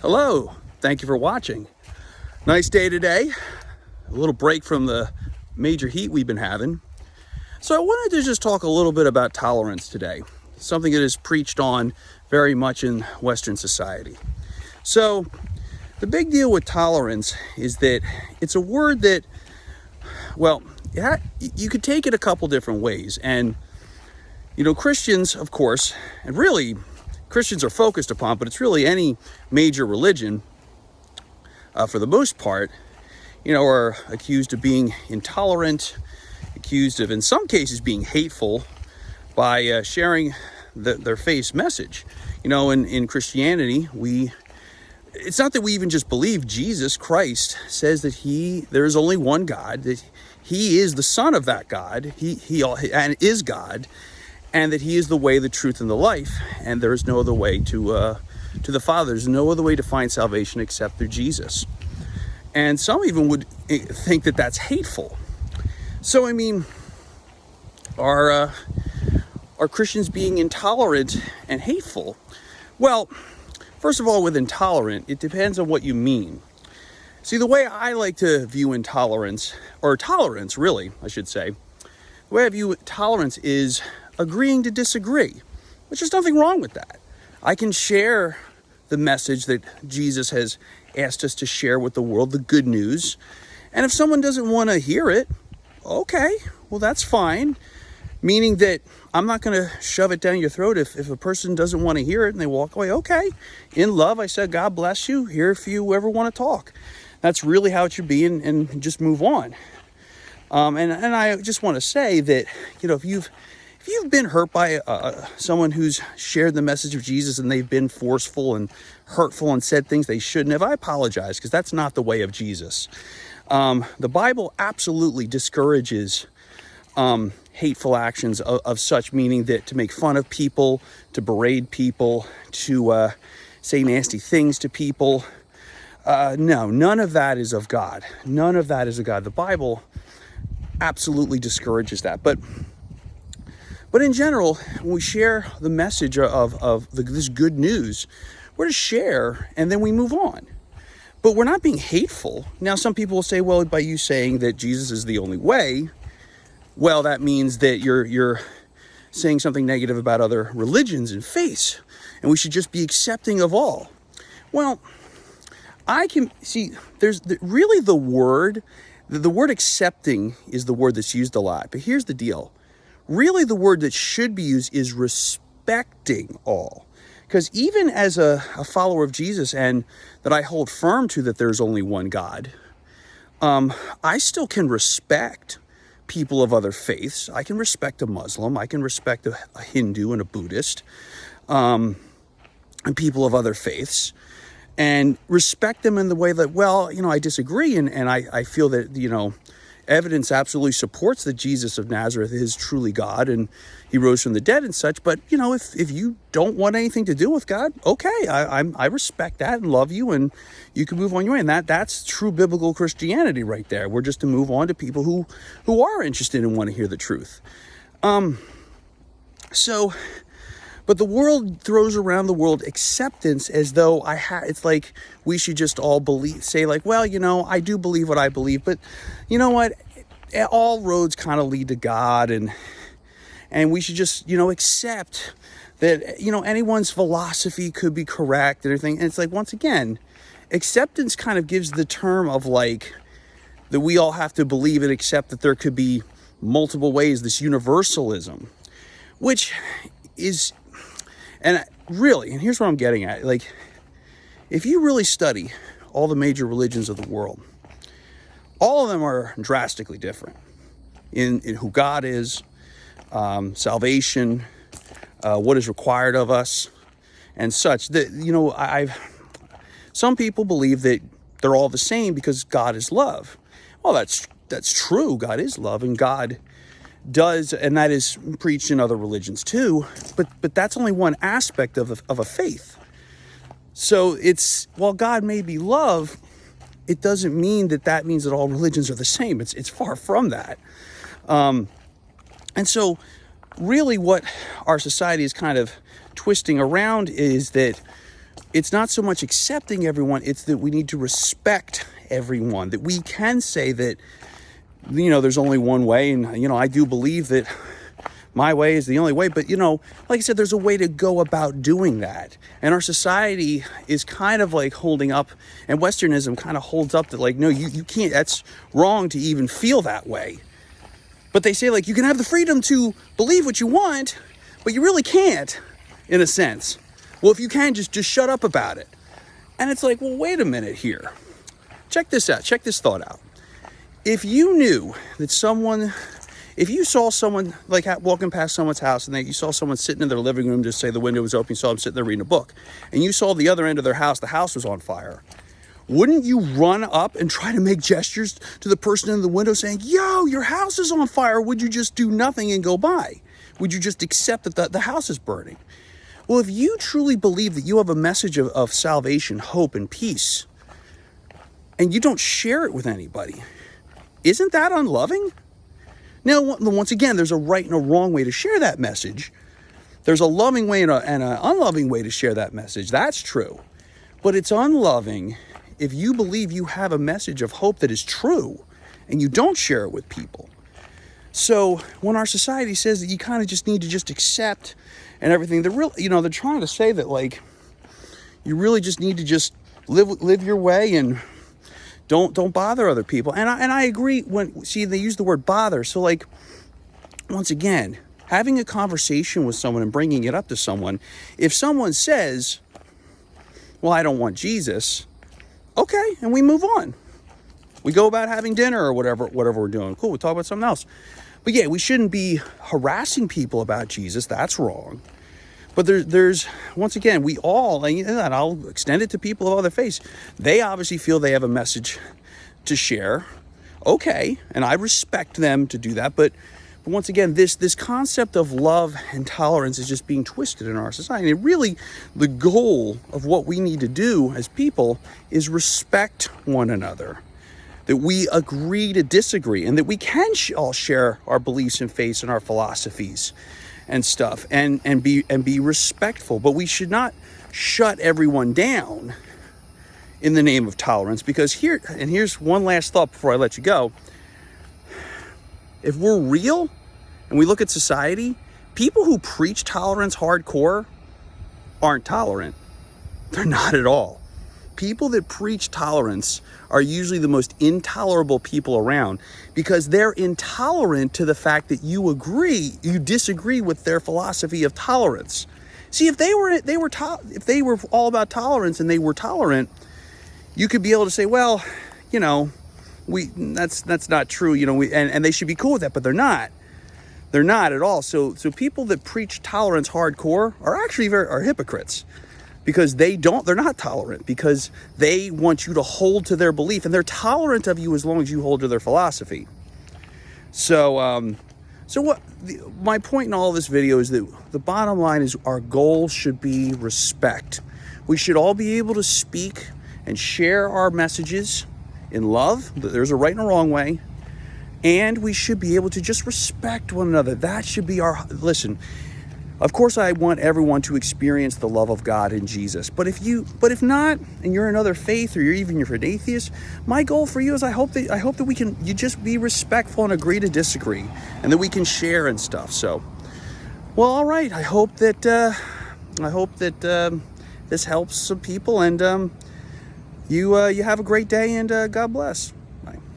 Hello, thank you for watching. Nice day today. A little break from the major heat we've been having. So I wanted to just talk a little bit about tolerance today, something that is preached on very much in Western society. So the big deal with tolerance is that it's a word that, well, you could take it a couple different ways. And, Christians, of course, and really Christians are focused upon, but it's really any major religion, for the most part, are accused of being intolerant, accused of, in some cases, being hateful by sharing their faith's message. In Christianity, it's not that we even just believe Jesus Christ says that there is only one God, that he is the Son of that God, he and is God, and that he is the way, the truth, and the life, and there is no other way to the Father. There's no other way to find salvation except through Jesus. And some even would think that that's hateful. So, are Christians being intolerant and hateful? Well, first of all, with intolerant, it depends on what you mean. See, the way I like to view intolerance, or tolerance, really, I should say, the way I view tolerance is agreeing to disagree, which there's nothing wrong with that. I can share the message that Jesus has asked us to share with the world, the good news. And if someone doesn't want to hear it, okay, well, that's fine. Meaning that I'm not going to shove it down your throat if a person doesn't want to hear it and they walk away. Okay, in love, I said, God bless you. Here if you ever want to talk. That's really how it should be, and just move on. And I just want to say that, if you've been hurt by someone who's shared the message of Jesus and they've been forceful and hurtful and said things they shouldn't have, I apologize, because that's not the way of Jesus. The Bible absolutely discourages hateful actions of such, meaning that to make fun of people, to berate people, to say nasty things to people. No, none of that is of God. None of that is of God. The Bible absolutely discourages that. But in general, when we share the message of this good news, we're to share and then we move on. But we're not being hateful. Now, some people will say, well, by you saying that Jesus is the only way, well, that means that you're saying something negative about other religions and faiths, and we should just be accepting of all. Well, I can see there's really the word accepting is the word that's used a lot. But here's the deal. Really, the word that should be used is respecting all. Because even as a follower of Jesus, and that I hold firm to that there's only one God, I still can respect people of other faiths. I can respect a Muslim. I can respect a Hindu and a Buddhist, and people of other faiths, and respect them in the way that, well, I disagree, and I feel that, evidence absolutely supports that Jesus of Nazareth is truly God and he rose from the dead and such. But, if you don't want anything to do with God, okay, I respect that and love you, and you can move on your way. And that's true biblical Christianity right there. We're just to move on to people who are interested and want to hear the truth. But the world throws around the world acceptance as though it's like we should just all say like, well, I do believe what I believe, but you know what? All roads kind of lead to God, and we should just, accept that, anyone's philosophy could be correct and everything. And it's like, once again, acceptance kind of gives the term of like that we all have to believe and accept that there could be multiple ways, this universalism, which is... And really, and here's what I'm getting at, like, if you really study all the major religions of the world, all of them are drastically different in who God is, salvation, what is required of us, and such. That, some people believe that they're all the same because God is love. Well, that's true. God is love, and God does, and that is preached in other religions too, but that's only one aspect of a faith. So while God may be love, it doesn't mean that means that all religions are the same. It's far from that. And so really what our society is kind of twisting around is that it's not so much accepting everyone, it's that we need to respect everyone, that we can say that, there's only one way. And, I do believe that my way is the only way. But, like I said, there's a way to go about doing that. And our society is kind of like holding up, and Westernism kind of holds up that, like, no, you can't, that's wrong to even feel that way. But they say, like, you can have the freedom to believe what you want, but you really can't, in a sense. Well, if you can, just shut up about it. And it's like, well, wait a minute here. Check this out. Check this thought out. If you knew that if you saw someone, like, walking past someone's house, and you saw someone sitting in their living room, just say the window was open, you saw them sitting there reading a book, and you saw the other end of their house, the house was on fire, wouldn't you run up and try to make gestures to the person in the window saying, yo, your house is on fire? Or would you just do nothing and go by? Would you just accept that the house is burning? Well, if you truly believe that you have a message of salvation, hope, and peace, and you don't share it with anybody, isn't that unloving? Now, once again, there's a right and a wrong way to share that message. There's a loving way and an unloving way to share that message. That's true. But it's unloving if you believe you have a message of hope that is true and you don't share it with people. So when our society says that you kind of just need to just accept and everything, they're trying to say that, like, you really just need to just live your way and don't bother other people. And I agree they use the word bother. So, like, once again, having a conversation with someone and bringing it up to someone, if someone says, well, I don't want Jesus, okay, and we move on. We go about having dinner or whatever we're doing. Cool, we'll talk about something else. But yeah, we shouldn't be harassing people about Jesus. That's wrong. But there's once again, we all, and I'll extend it to people of other faiths, they obviously feel they have a message to share. Okay, and I respect them to do that. But once again, this concept of love and tolerance is just being twisted in our society. And really, the goal of what we need to do as people is respect one another. That we agree to disagree, and that we can all share our beliefs and faiths and our philosophies and stuff, and be respectful. But we should not shut everyone down in the name of tolerance, because here's one last thought before I let you go. If we're real and we look at society, people who preach tolerance hardcore aren't tolerant. They're not at all. People that preach tolerance are usually the most intolerable people around, because they're intolerant to the fact that you disagree with their philosophy of tolerance. See, if they were all about tolerance and they were tolerant, you could be able to say, well, that's not true, and they should be cool with that, but they're not. They're not at all. So people that preach tolerance hardcore are actually are hypocrites. Because they're not tolerant, because they want you to hold to their belief, and they're tolerant of you as long as you hold to their philosophy. So my point in all this video is that the bottom line is our goal should be respect. We should all be able to speak and share our messages in love. There's a right and a wrong way. And we should be able to just respect one another. That should be listen. Of course, I want everyone to experience the love of God in Jesus. But if not, and you're another faith, or you're an atheist, my goal for you is I hope that you just be respectful and agree to disagree, and that we can share and stuff. So, well, all right. I hope that this helps some people, and you have a great day, and God bless.